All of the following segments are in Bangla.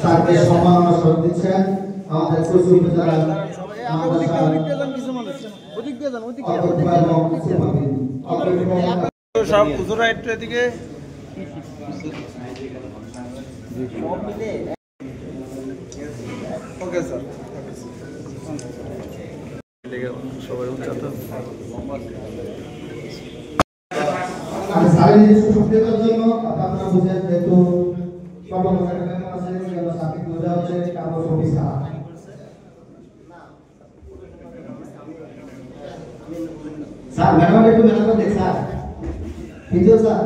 স্যারকে সম্মাননা স্মারক দিচ্ছেন আমাদের কচু উপজেলা সব হুজুরা একটু এদিকে ওকে স্যার সবাই উচ্চাত স্যারের নিজস্ব সক্রিয়তার জন্য আপনারা বুঝেন যেহেতু স্যার ম্যাডাম একটু ম্যাডাম দেখ স্যার ভিডিও স্যার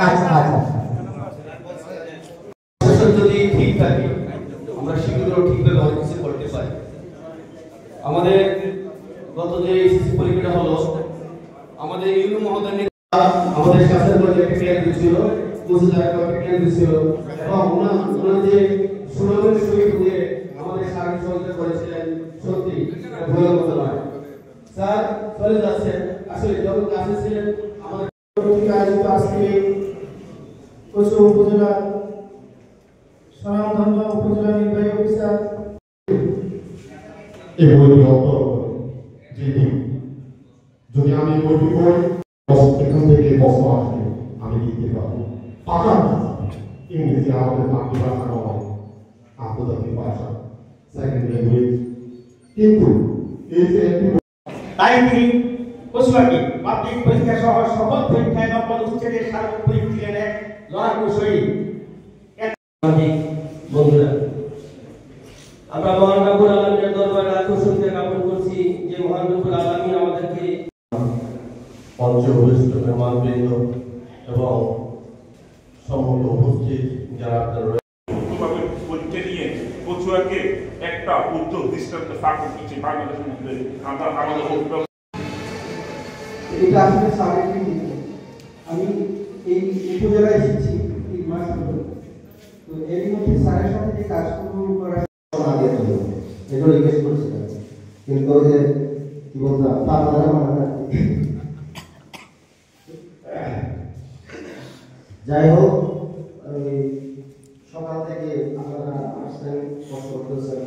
আচ্ছা আচ্ছা যদি ঠিক থাকে আমরা সেগুলো ঠিকভাবে অনেক কিছু করতে পারি। আমাদের গত যে এসএসসি পরীক্ষাটা হলো আমাদের ইউনু মহোদয় আমাদের শাসন করে একটা ক্লিয়ার দিয়েছিল, বুঝে যারা একটা ক্লিয়ার দিয়েছিল এবং ওনার যে সুনামের সহিত যে আমাদের সার্বিক সহযোগিতা করেছিলেন সত্যি ভুলের মতো নয়। স্যার চলে যাচ্ছেন আসলে যখন ক্লাসে ছিলেন আমাদের আয়োজিত আজকে কচু উপজেলা স্বনামধন্য উপজেলা নির্বাহী অফিসার এই বইটি অন্তর যেদিন যদি আমি বইটি পড়ি এখান থেকে প্রশ্ন আসবে আমি লিখতে পারবো পাকা ইংরেজি আমাদের মাতৃভাষা নয় আন্তর্জাতিক ভাষা সেকেন্ড ল্যাঙ্গুয়েজ কিন্তু এই যে তাই তিনি কচুয়াকে মাধ্যমিক পরীক্ষা সহ সকল পরীক্ষায় নম্বর উচ্চের সার্বক্ষণিক ছিলেন এক লড়াকু শহীদ। বন্ধুরা আমরা মহান রব্বুল আলামিনের দরবারে লাখো শুকরিয়া জ্ঞাপন করছি যে মহান রব্বুল আলামিন আমাদেরকে পঞ্চবরিষ্ঠ মেহমানবৃন্দ এবং সমস্ত উপস্থিত যারা পরীক্ষা নিয়ে কচুয়াকে একটা উদ্যোগ দৃষ্টান্ত স্থাপন করছে বাংলাদেশের মধ্যে আমাদের এটা আসলে স্যারের আমি এই উপজেলায় এসেছি 3 মাস হলো, তো এর মধ্যে স্যারের সাথে যে কাজগুলো করা এটা রিকোয়েস্ট করেছিলাম কিন্তু ওই যে কি বলতাম তারা যাই হোক সকাল থেকে আপনারা আসছেন কষ্ট করতেছেন